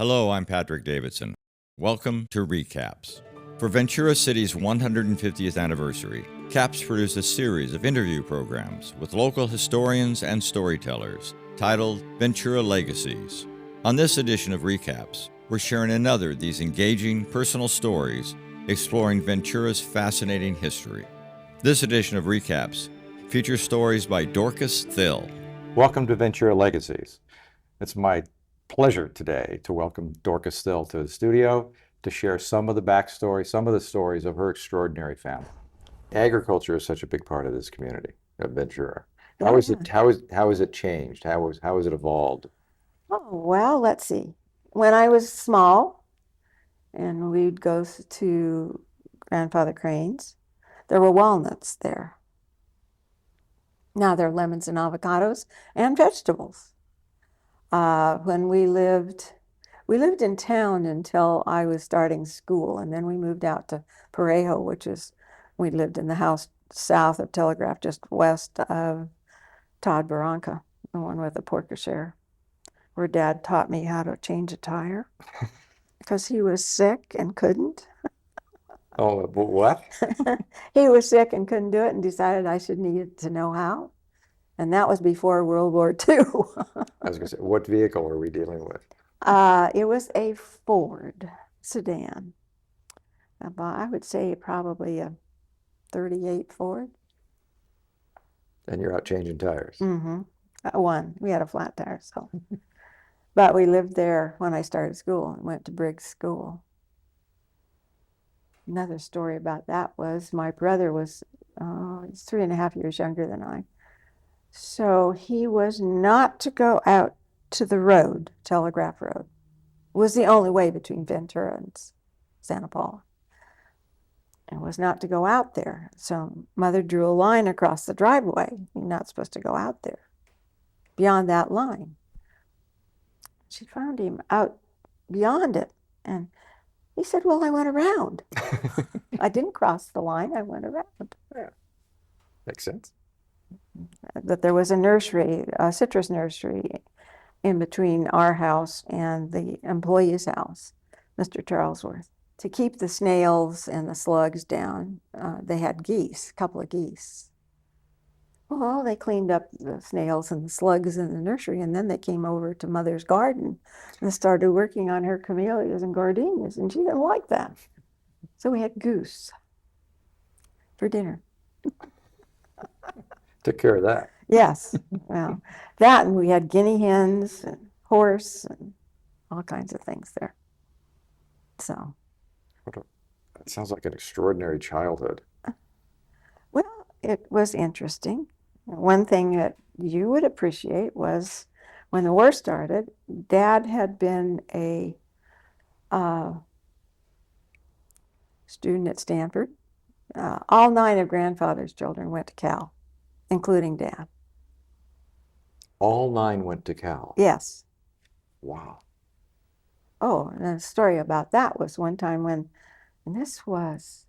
Hello, I'm Patrick Davidson. Welcome to ReCAPS. For Ventura City's 150th anniversary, CAPS produced a series of interview programs with local historians and storytellers titled Ventura Legacies. On this edition of ReCAPS, we're sharing another of these engaging personal stories exploring Ventura's fascinating history. This edition of ReCAPS features stories by Dorcas Thille. Welcome to Ventura Legacies. It's my pleasure today to welcome Dorcas Thille to the studio to share some of the backstory, some of the stories of her extraordinary family. Agriculture is such a big part of this community of Ventura. How has it changed? How has it evolved? Oh, well, let's see. When I was small and we'd go to Grandfather Crane's, there were walnuts there. Now there are lemons and avocados and vegetables. When we lived in town until I was starting school, and then we moved out to Parejo, we lived in the house south of Telegraph, just west of Todd Barranca, the one with the porte-cochere, where Dad taught me how to change a tire because he was sick and couldn't. Oh, what? He was sick and couldn't do it and decided I should need to know how. And that was before World War II. I was going to say, what vehicle are we dealing with? It was a Ford sedan. I would say probably a 38 Ford. And you're out changing tires. Mm-hmm. One. We had a flat tire, so. But we lived there when I started school and went to Briggs School. Another story about that was my brother was he's 3.5 years younger than I. So he was not to go out to the road, Telegraph Road. It was the only way between Ventura and Santa Paula. And was not to go out there. So Mother drew a line across the driveway. You're not supposed to go out there. Beyond that line. She found him out beyond it. And he said, well, I went around. I didn't cross the line. I went around. Yeah. Makes sense. That there was a nursery, a citrus nursery, in between our house and the employee's house, Mr. Charlesworth. To keep the snails and the slugs down, they had geese, a couple of geese. Well, they cleaned up the snails and the slugs in the nursery, and then they came over to Mother's garden and started working on her camellias and gardenias, and she didn't like that. So we had goose for dinner. Took care of that. Yes, well, that, and we had guinea hens and horse and all kinds of things there. So. That sounds like an extraordinary childhood. Well, it was interesting. One thing that you would appreciate was when the war started, Dad had been a student at Stanford. All 9 of Grandfather's children went to Cal, including Dad. All 9 went to Cal? Yes. Wow. Oh, and a story about that was one time and this was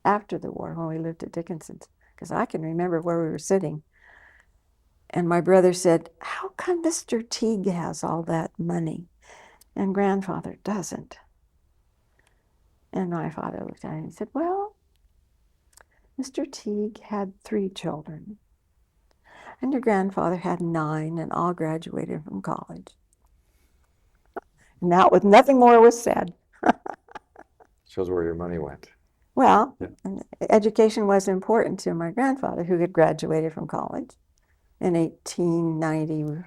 after the war when we lived at Dickinson's, because I can remember where we were sitting. And my brother said, how come Mr. Teague has all that money and Grandfather doesn't? And my father looked at him and said, well, Mr. Teague had 3 children. And your grandfather had 9 and all graduated from college. Now, with nothing more was said. Shows where your money went. Well, yeah. Education was important to my grandfather, who had graduated from college in 1890.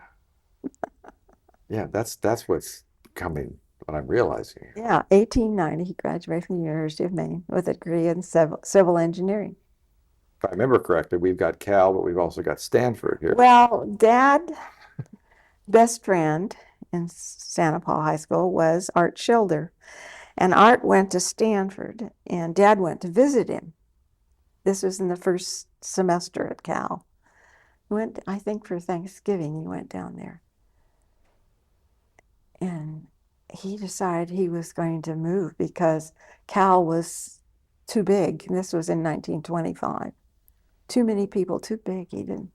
Yeah, that's what's coming, what I'm realizing. Yeah, 1890, he graduated from the University of Maine with a degree in civil engineering. If I remember correctly, we've got Cal, but we've also got Stanford here. Well, Dad's best friend in Santa Paula High School was Art Schilder. And Art went to Stanford, and Dad went to visit him. This was in the first semester at Cal. He went, I think, for Thanksgiving, he went down there. And he decided he was going to move because Cal was too big. And this was in 1925. Too many people, too big. He didn't,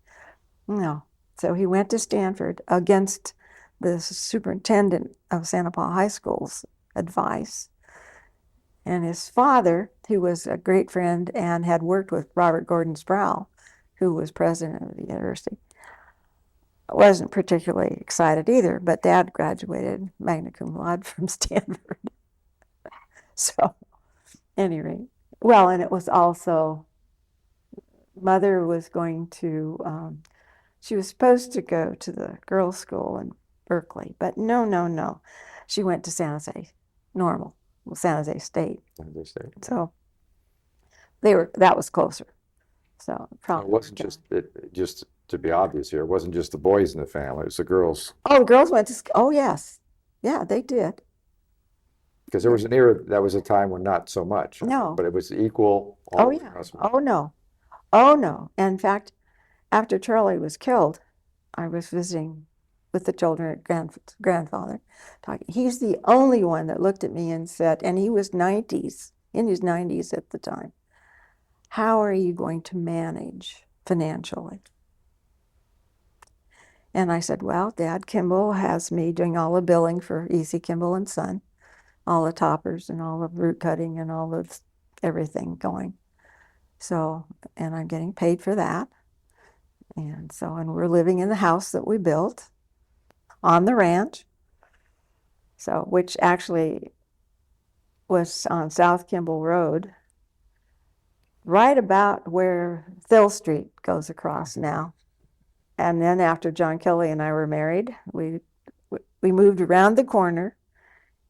no. So he went to Stanford against the superintendent of Santa Paula High School's advice. And his father, who was a great friend and had worked with Robert Gordon Sproul, who was president of the university, wasn't particularly excited either, but Dad graduated magna cum laude from Stanford. So, anyway, well, and it was also, Mother was going to, she was supposed to go to the girls' school in Berkeley, but no. She went to San Jose Normal, well, San Jose State. So that was closer. So It probably. wasn't just to be obvious here, it wasn't just the boys in the family, it was the girls. Oh, the girls went to school. Oh, yes. Yeah, they did. Because there was an era, that was a time when not so much. No. But it was equal all Oh, the way yeah. across. Oh, no. Oh, no. In fact, after Charlie was killed, I was visiting with the children at grandfather. He's the only one that looked at me and said, and he was in his 90s at the time, how are you going to manage financially? And I said, well, Dad Kimball has me doing all the billing for E.C. Kimball and Son, all the toppers and all the root cutting and all of everything going. So, and I'm getting paid for that. And so, and we're living in the house that we built on the ranch. So, which actually was on South Kimball Road, right about where Thille Street goes across now. And then after John Kelly and I were married, we moved around the corner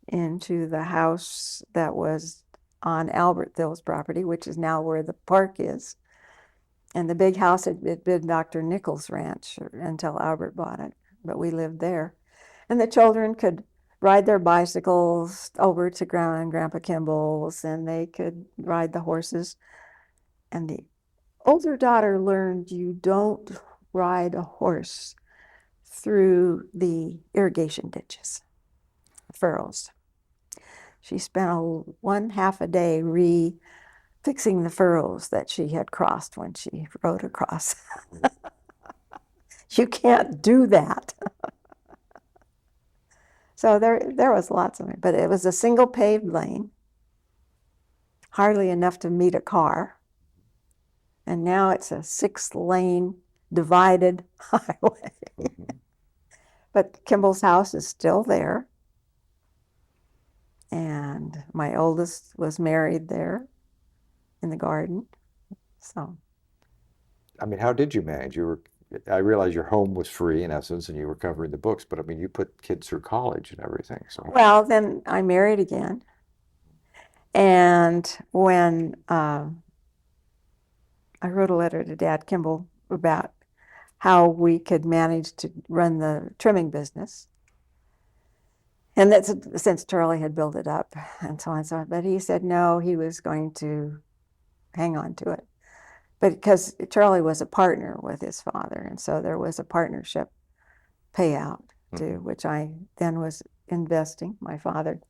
into the house that was on Albert Thille's property, which is now where the park is. And the big house had been Dr. Nichols' ranch until Albert bought it, but we lived there. And the children could ride their bicycles over to Grandma and Grandpa Kimball's, and they could ride the horses. And the older daughter learned you don't ride a horse through the irrigation ditches, furrows. She spent one half a day fixing the furrows that she had crossed when she rode across. You can't do that. So there was lots of it, but it was a single paved lane, hardly enough to meet a car. And now it's a 6-lane divided highway. But Kimball's house is still there. And my oldest was married there in the garden. So, I mean, how did you manage? I realize your home was free in essence and you were covering the books, but I mean, you put kids through college and everything. So, well, then I married again. And when I wrote a letter to Dad Kimball about how we could manage to run the trimming business. And that's since Charlie had built it up and so on and so on. But he said no, he was going to hang on to it. But because Charlie was a partner with his father, and so there was a partnership payout too, which I then was investing. My father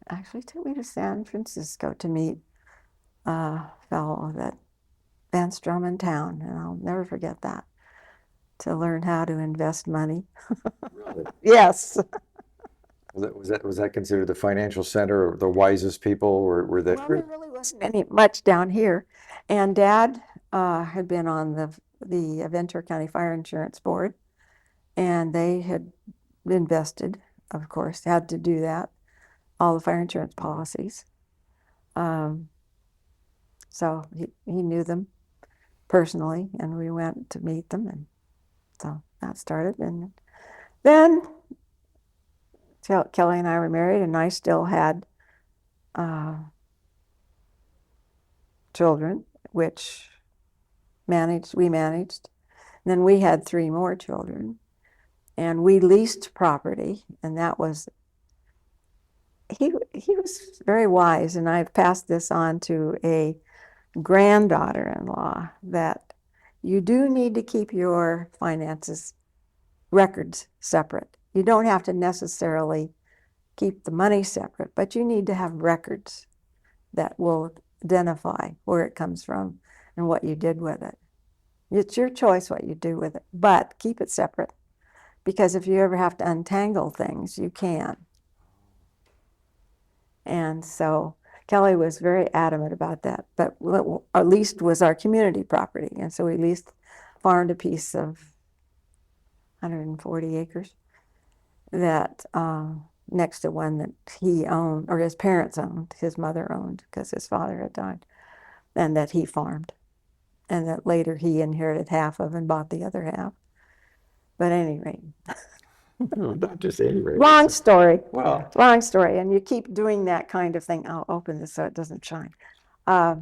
actually took me to San Francisco to meet a fellow that Van Strum in town, and I'll never forget that, to learn how to invest money. really? Yes. Was that considered the financial center or the wisest people? Were that Well, there really wasn't much down here. And Dad had been on the Ventura County Fire Insurance Board, and they had invested, of course, had to do that, all the fire insurance policies. So he knew them personally, and we went to meet them, and so that started. And then Kelly and I were married, and I still had children, which we managed. And then we had 3 more children, and we leased property, and that was, he was very wise, and I've passed this on to a granddaughter-in-law, that you do need to keep your finances records separate. You don't have to necessarily keep the money separate, but you need to have records that will identify where it comes from and what you did with it. It's your choice what you do with it, but keep it separate. because if you ever have to untangle things, you can. And so Kelly was very adamant about that, but our lease was our community property, and so we farmed a piece of 140 acres that next to one that he owned, or his parents owned, his mother owned, because his father had died, and that he farmed, and that later he inherited half of and bought the other half. But at any rate, No, not just any rate. long story. Well, Long story, and you keep doing that kind of thing. I'll open this so it doesn't shine. But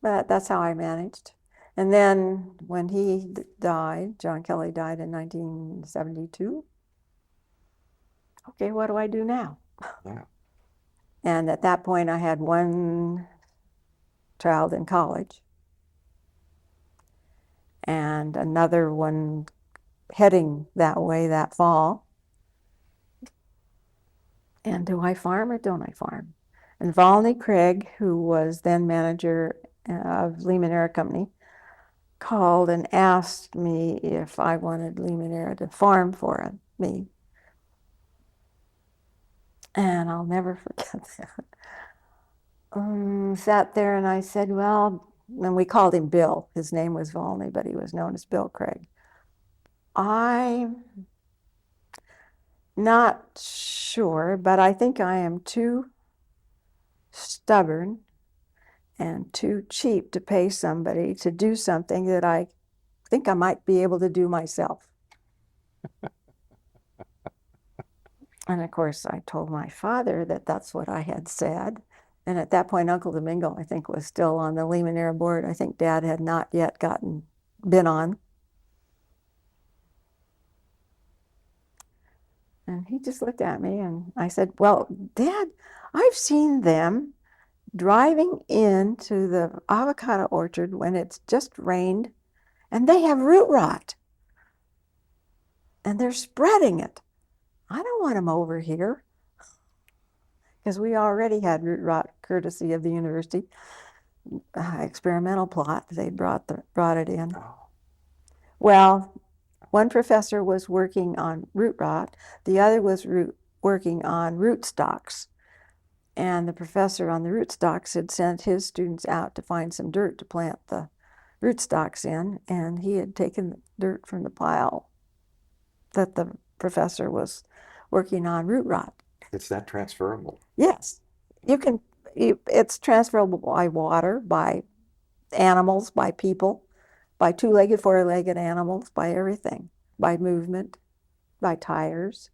that's how I managed. And then when he died, John Kelly died in 1972. Okay, what do I do now? yeah. And at that point, I had one child in college and another one heading that way that fall. And do I farm or don't I farm? And Volney Craig, who was then manager of Limoneira Company, called and asked me if I wanted Limoneira to farm for me. And I'll never forget that. Sat there and I said, well, and we called him Bill. His name was Volney, but he was known as Bill Craig. I'm not sure, but I think I am too stubborn and too cheap to pay somebody to do something that I think I might be able to do myself. And of course, I told my father that that's what I had said. And at that point, Uncle Domingo, I think, was still on the Limoneira board. I think Dad had not yet been on. And he just looked at me and I said, well, Dad, I've seen them driving into the avocado orchard when it's just rained and they have root rot. And they're spreading it. I don't want them over here. Because we already had root rot courtesy of the university experimental plot. They brought it in. Oh. Well, one professor was working on root rot. The other was working on root stocks. And the professor on the root stocks had sent his students out to find some dirt to plant the root stocks in. And he had taken the dirt from the pile that the professor was working on root rot. It's that transferable. Yes, it's transferable by water, by animals, by people, by two-legged, four-legged animals, by everything, by movement, by tires,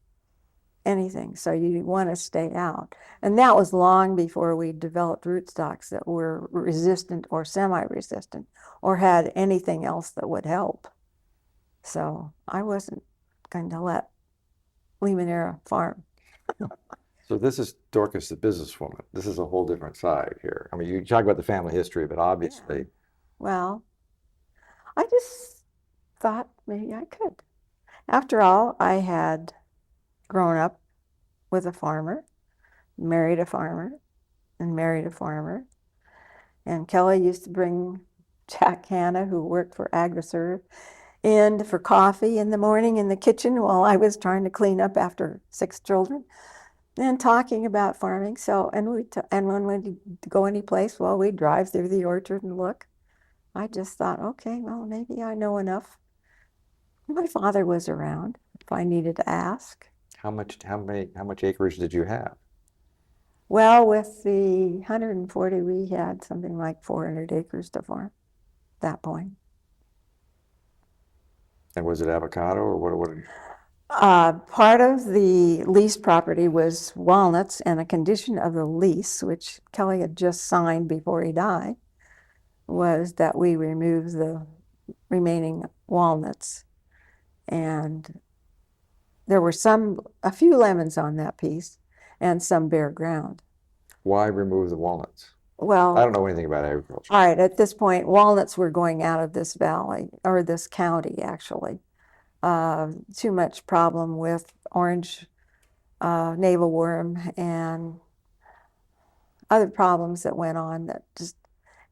anything. So you want to stay out. And that was long before we developed rootstocks that were resistant or semi-resistant or had anything else that would help. So I wasn't going to let Limoneira farm. So this is Dorcas, the businesswoman. This is a whole different side here. I mean, you talk about the family history, but obviously. Yeah. Well, I just thought maybe I could. After all, I had grown up with a farmer, married a farmer, and married a farmer. And Kelly used to bring Jack Hanna, who worked for AgriServe, in for coffee in the morning in the kitchen while I was trying to clean up after 6 children. And talking about farming. So, and when we go any place, well, we drive through the orchard and look. I just thought, okay, well, maybe I know enough. My father was around if I needed to ask. How much acreage did you have? Well, with the 140, we had something like 400 acres to farm at that point. And was it avocado or what? Part of the lease property was walnuts, and a condition of the lease, which Kelly had just signed before he died, was that we remove the remaining walnuts. And there were a few lemons on that piece and some bare ground. Why remove the walnuts? Well, I don't know anything about agriculture. all right, at this point, walnuts were going out of this valley, or this county, actually. Too much problem with orange navel worm and other problems that went on that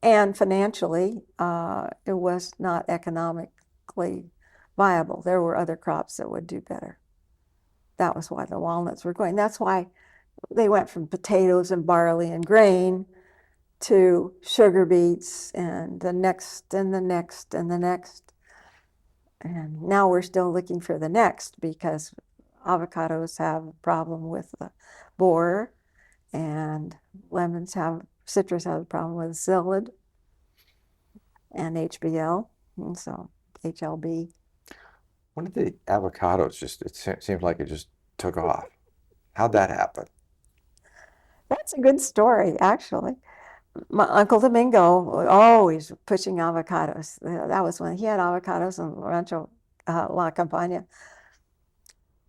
and financially, it was not economically viable. There were other crops that would do better. That was why the walnuts were going. That's why they went from potatoes and barley and grain to sugar beets and the next and the next and the next. And now we're still looking for the next because avocados have a problem with the borer, and citrus has a problem with psyllid and HBL, and so HLB. When did the avocados it seems like it just took off? How'd that happen? That's a good story, actually. My Uncle Domingo was always pushing avocados. That was when he had avocados in Rancho La Campana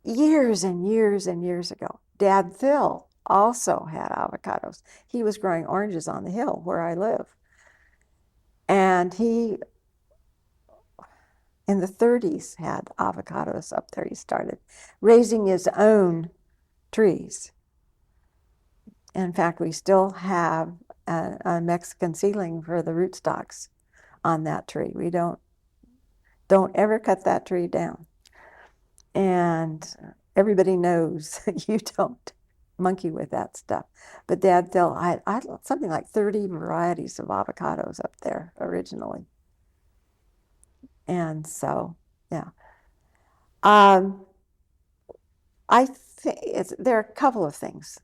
years and years and years ago. Dad Thille also had avocados. He was growing oranges on the hill where I live. And he, in the 30s, had avocados up there. He started raising his own trees. In fact, we still have a Mexican seedling for the rootstocks on that tree. We don't ever cut that tree down. And everybody knows you don't monkey with that stuff. But Dad Thille, I had something like 30 varieties of avocados up there originally. And so, yeah. I think there are a couple of things.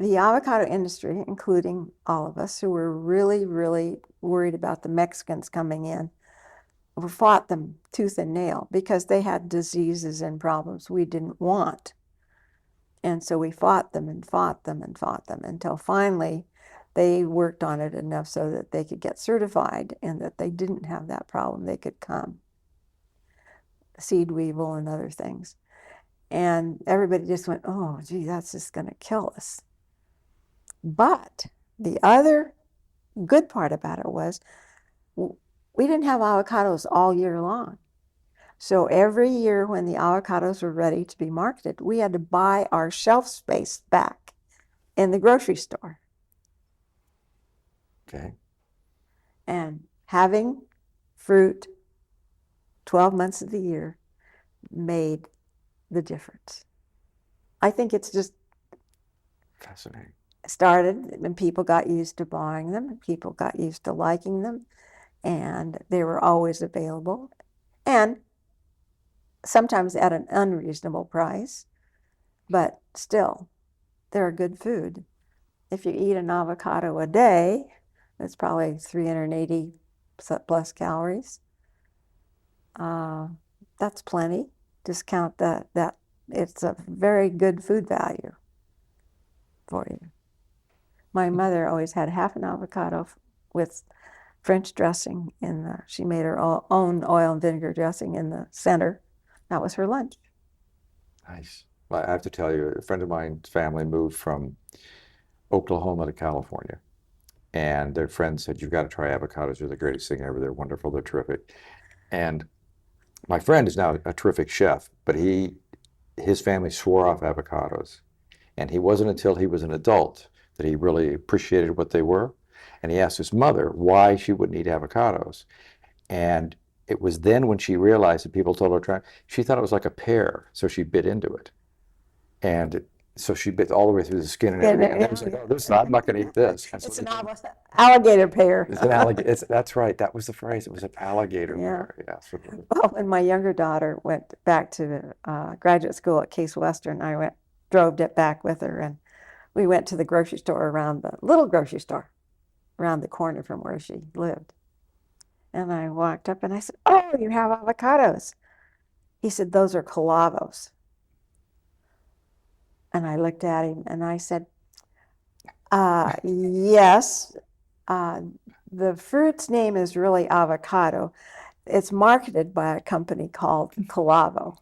The avocado industry, including all of us who were really, really worried about the Mexicans coming in, we fought them tooth and nail because they had diseases and problems we didn't want. And so we fought them and fought them and fought them until finally they worked on it enough so that they could get certified and that they didn't have that problem. They could come. Seed weevil and other things. And everybody just went, oh, gee, that's just going to kill us. But the other good part about it was we didn't have avocados all year long. So every year when the avocados were ready to be marketed, we had to buy our shelf space back in the grocery store. Okay. And having fruit 12 months of the year made the difference. I think it's just Fascinating. started and people got used to buying them, people got used to liking them, and they were always available. And sometimes at an unreasonable price, but still, they're a good food. If you eat an avocado a day, that's probably 380 plus calories. That's plenty. Discount that it's a very good food value for you. My mother always had half an avocado with French dressing she made her own oil and vinegar dressing in the center. That was her lunch. Nice. Well, I have to tell you, a friend of mine's family moved from Oklahoma to California, and their friend said, you've got to try avocados. They're the greatest thing ever. They're wonderful. They're terrific. And my friend is now a terrific chef, but his family swore off avocados. And he wasn't until he was an adult that he really appreciated what they were. And he asked his mother why she wouldn't eat avocados. And it was then when she realized that people told her to try, she thought it was like a pear, so she bit into it. And so she bit all the way through the skin and everything. And then was like, oh, I'm not going to eat this. It's an alligator pear. It's an alligator. That's right. That was the phrase. It was an alligator pear. Yes. Well, when my younger daughter went back to graduate school at Case Western, I drove back with her, and we went to the grocery store little grocery store around the corner from where she lived. And I walked up and I said, oh, you have avocados. He said, those are calavos. And I looked at him and I said, yes. The fruit's name is really avocado. It's marketed by a company called Calavo.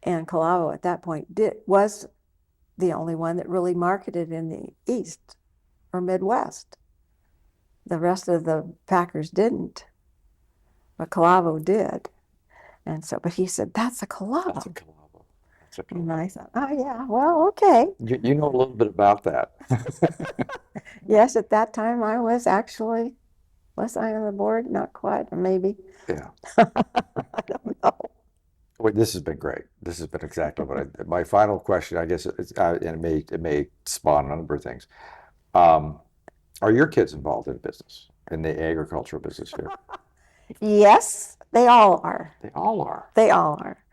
And Calavo at that point was the only one that really marketed in the East or Midwest. The rest of the packers didn't, but Calavo did. And so, but he said, that's a Calavo. That's a Calavo. That's a Calavo. And I thought, oh yeah, well, okay. You know a little bit about that. Yes, at that time I was actually Was I on the board? Not quite, or maybe. Yeah. I don't know. Wait, this has been great. This has been exactly what my final question, I guess, and it may spawn a number of things. Um, are your kids involved in business, in the agricultural business here? Yes, they all are. They all are. They all are.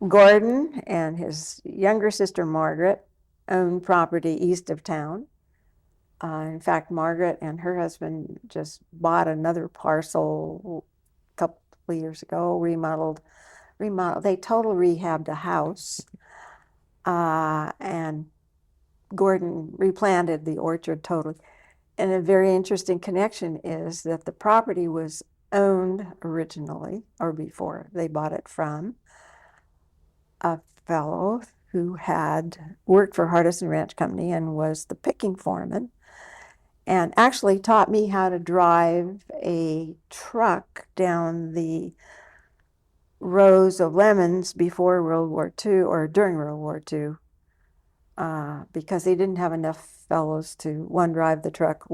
Gordon and his younger sister Margaret own property east of town. In fact, Margaret and her husband just bought another parcel a couple of years ago, remodeled. They total rehabbed a house, and Gordon replanted the orchard totally. And a very interesting connection is that the property was owned originally, or before they bought it, from a fellow who had worked for Hardison Ranch Company and was the picking foreman, and actually taught me how to drive a truck down the rows of lemons before World War II or during World War II, because they didn't have enough fellows to one drive the truck,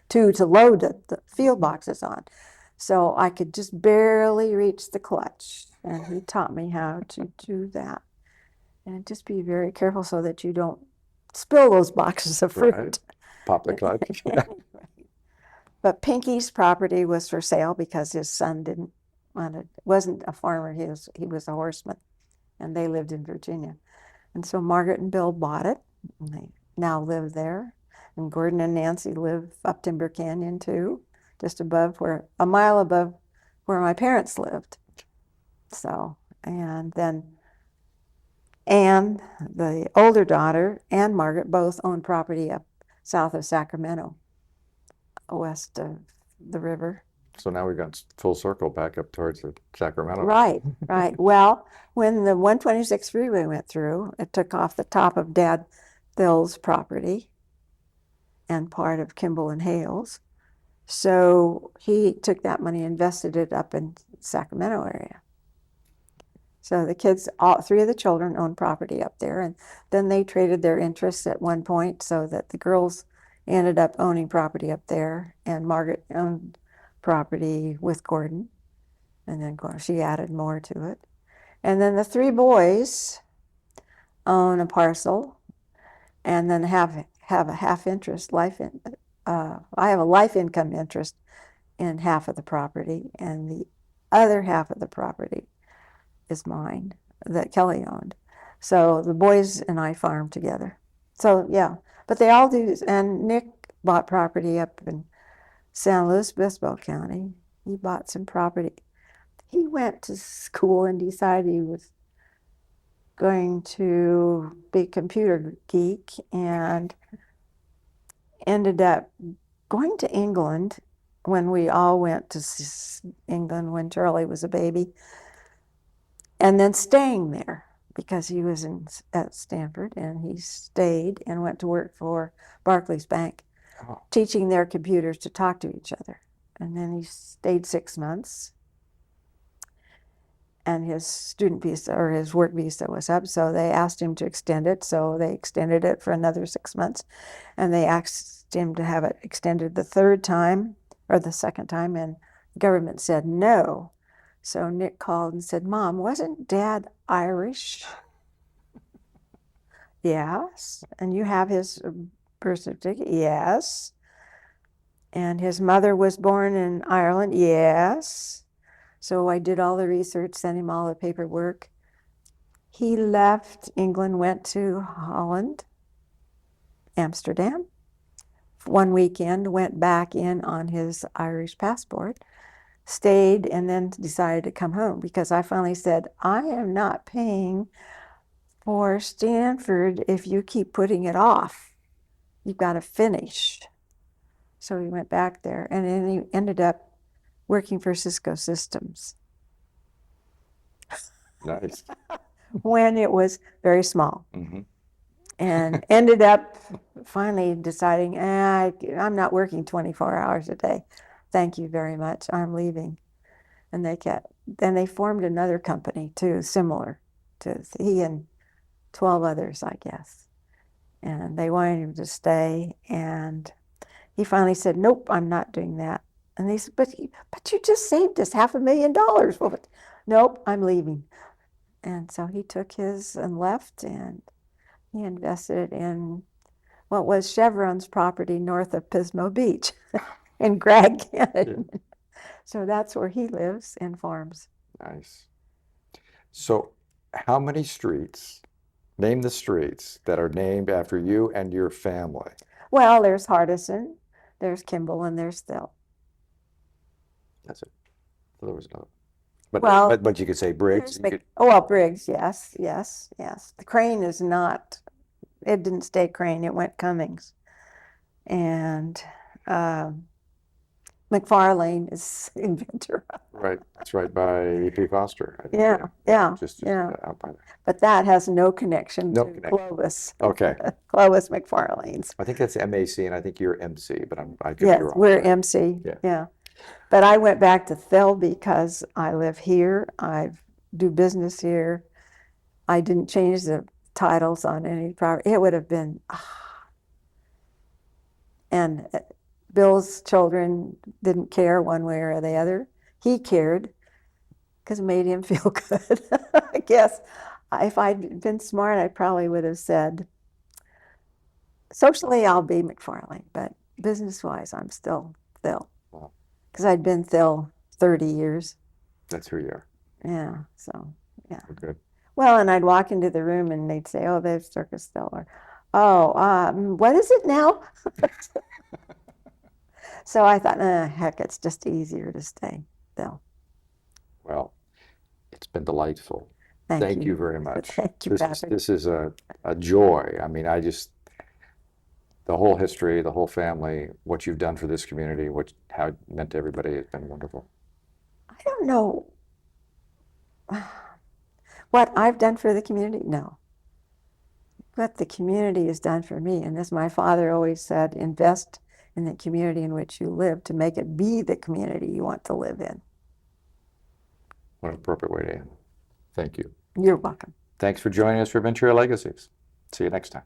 two to load the field boxes on. So I could just barely reach the clutch, and he taught me how to do that. And just be very careful so that you don't spill those boxes of fruit. Right. Pop the clutch. Right. But Pinky's property was for sale because his son didn't want it. Wasn't a farmer, he was a horseman, and they lived in Virginia. And so Margaret and Bill bought it, and they now live there. And Gordon and Nancy live up Timber Canyon too, just a mile above where my parents lived. So, and then Anne, the older daughter, and Margaret both own property up south of Sacramento, west of the river. So now we've got full circle back up towards the Sacramento. Right, right. Well, when the 126 freeway went through, it took off the top of Dad Phil's property and part of Kimball and Hale's. So he took that money and invested it up in Sacramento area. So the kids, all three of the children owned property up there, and then they traded their interests at one point so that the girls ended up owning property up there, and Margaret owned property with Gordon, and then she added more to it. And then the three boys own a parcel, and then have a half interest, I have a life income interest in half of the property, and the other half of the property is mine that Kelly owned. So the boys and I farm together. So yeah, but they all do. And Nick bought property up in San Luis Obispo County. He bought some property. He went to school and decided he was going to be a computer geek, and ended up going to England when we all went to England when Charlie was a baby, and then staying there because he was at Stanford, and he stayed and went to work for Barclays Bank, teaching their computers to talk to each other. And then he stayed 6 months, and his student visa or his work visa was up, so they asked him to extend it. So they extended it for another 6 months, and they asked him to have it extended the third time or the second time, and the government said no. So Nick called and said, "Mom, wasn't Dad Irish?" "Yes." "And you have his birth certificate?" "Yes." "And his mother was born in Ireland?" "Yes." So I did all the research, sent him all the paperwork. He left England, went to Holland, Amsterdam, one weekend, went back in on his Irish passport, stayed, and then decided to come home, because I finally said, "I am not paying for Stanford if you keep putting it off. You've got to finish." So he went back there, and then he ended up working for Cisco Systems. Nice. When it was very small. Mm-hmm. And ended up finally deciding, I'm not working 24 hours a day. Thank you very much. I'm leaving. And then they formed another company too, similar to he and 12 others, I guess. And they wanted him to stay. And he finally said, "Nope, I'm not doing that." And they said, but you just saved us $500,000. Well, nope, I'm leaving. And so he took his and left, and he invested in what was Chevron's property north of Pismo Beach in Greg Canyon. Yeah. So that's where he lives and farms. Nice. So how many streets, name the streets that are named after you and your family? Well, there's Hardison, there's Kimball, and there's Thille. That's it. So there was another. But you could say Briggs. Oh, well, Briggs, yes, yes, yes. The Crane is not, it didn't stay Crane, it went Cummings. And McFarlane is in Ventura. Right, it's right by E.P. Foster. Yeah. Just out by there. But that has no connection to Clovis. Okay. Clovis McFarlane's. I think that's MAC, and I think you're MC, but I could be wrong. Yes, we're MC. Yeah. But I went back to Thille because I live here. I do business here. I didn't change the titles on any property. It would have been, and Bill's children didn't care one way or the other. He cared because it made him feel good. I guess if I'd been smart, I probably would have said, socially, I'll be McFarlane, but business-wise, I'm still Thille. Wow. Because I'd been Thille 30 years. That's who you are. Yeah, so, yeah. Good. Well, and I'd walk into the room and they'd say, oh, there's Circus Thille. Or, what is it now? So I thought, heck, it's just easier to stay Thille. Well, it's been delightful. Thank you very much. Thank you, Patrick. This is a joy. I mean, the whole history, the whole family, what you've done for this community, how it meant to everybody has been wonderful. I don't know what I've done for the community. No. What the community has done for me, and as my father always said, invest in the community in which you live to make it be the community you want to live in. What an appropriate way to end. Thank you. You're welcome. Thanks for joining us for Ventura Legacies. See you next time.